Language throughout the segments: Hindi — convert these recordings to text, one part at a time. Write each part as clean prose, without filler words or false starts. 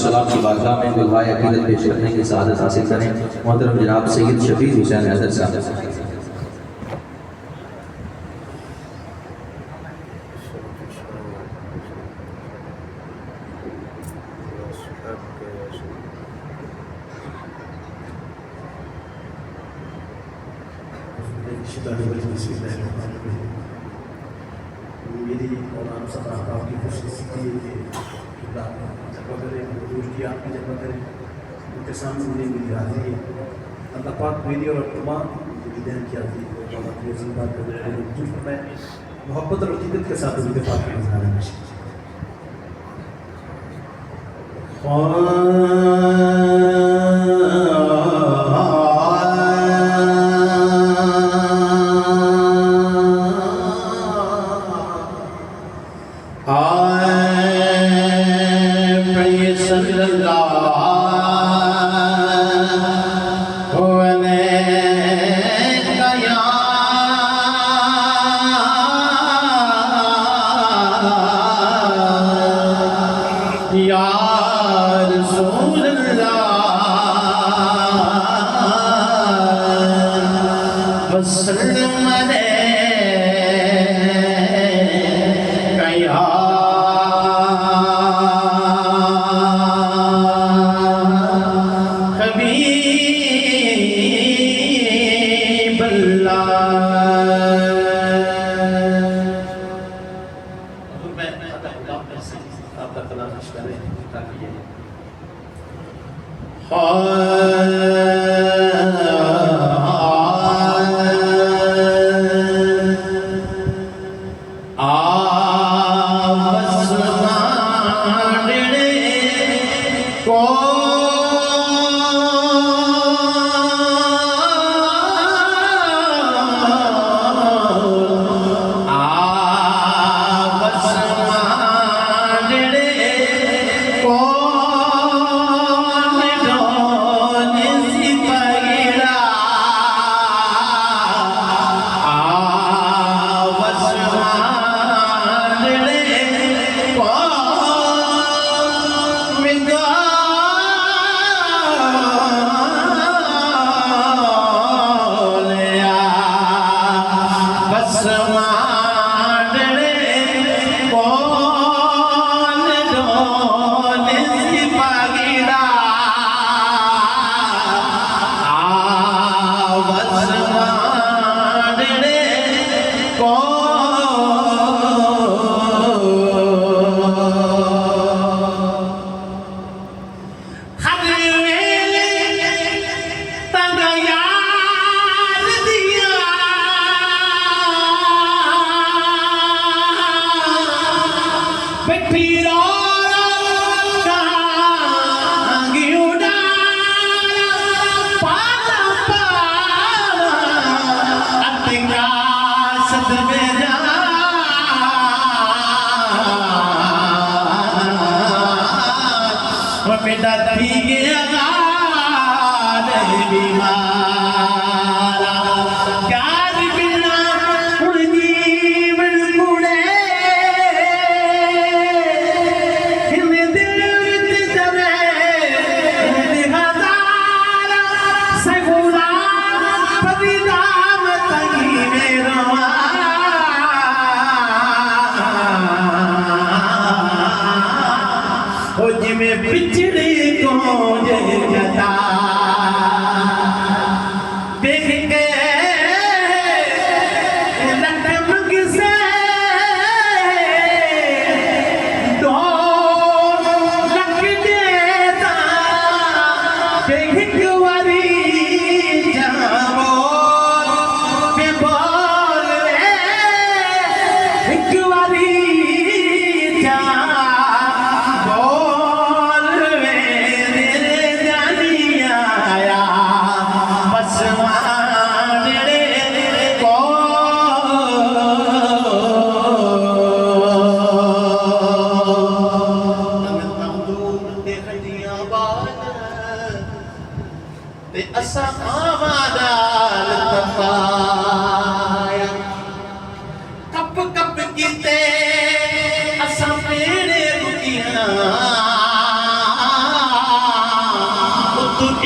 सलाम की बारगाह में दुआए अकीदत पेश करने की सआदत हासिल करें। मोहतरम जनाब सैयद शफीक हुसैन हैदर साहब। मेरी और आप सब अहबाब की कोशिश की है कि जगह करें, दोस्ती आपकी जगह करें, उनके सामने उन्हें मेरी हाजिरी है। अल्लाह पाक मेरी और तमाम विद्यान की हाजिरी मैं मोहब्बत और हकीकत के साथ उनके पाक में नजर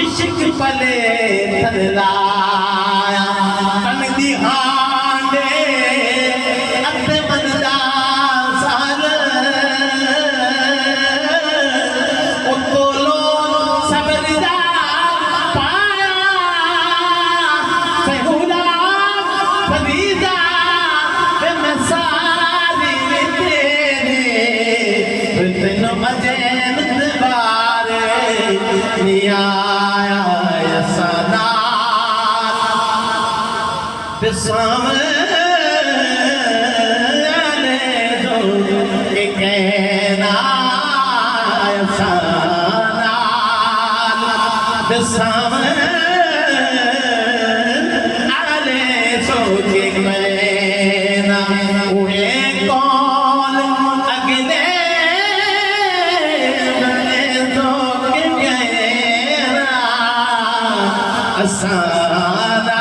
इश्क पले थलाया कन दी हांडे अते मनदा साल उतोलो सबरदा पाया सहुला फरीदा पे मसारी तेरे तेन मजेन बारे निया सामने दो के कहना सामने सो के कहना उहे कौन अगले दो के कहना असाना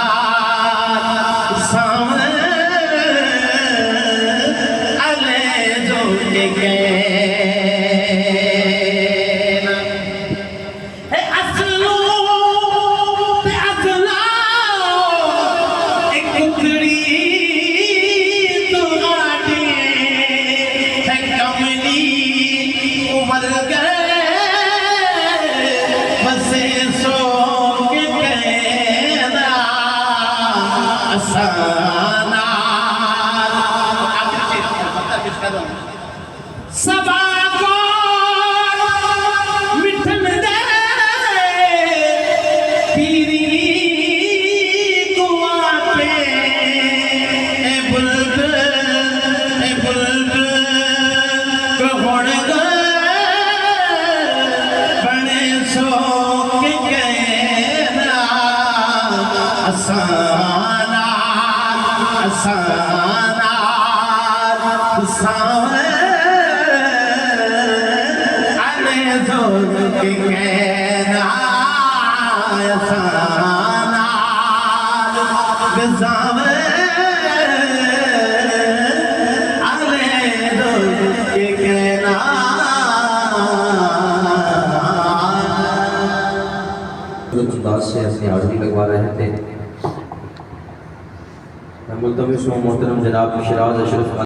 सबा को मिठन दे पीरी कुआ पे बुलबुल कहोण बने सो के कहना असाना असाना सामने के कहना असाना बिजावे आले दो के कहना अंदाज से अपनी हाजिरी लगवा रहे थे। मैं मुल्तमिस हूँ मोहतरम जनाब शिराज अशरफ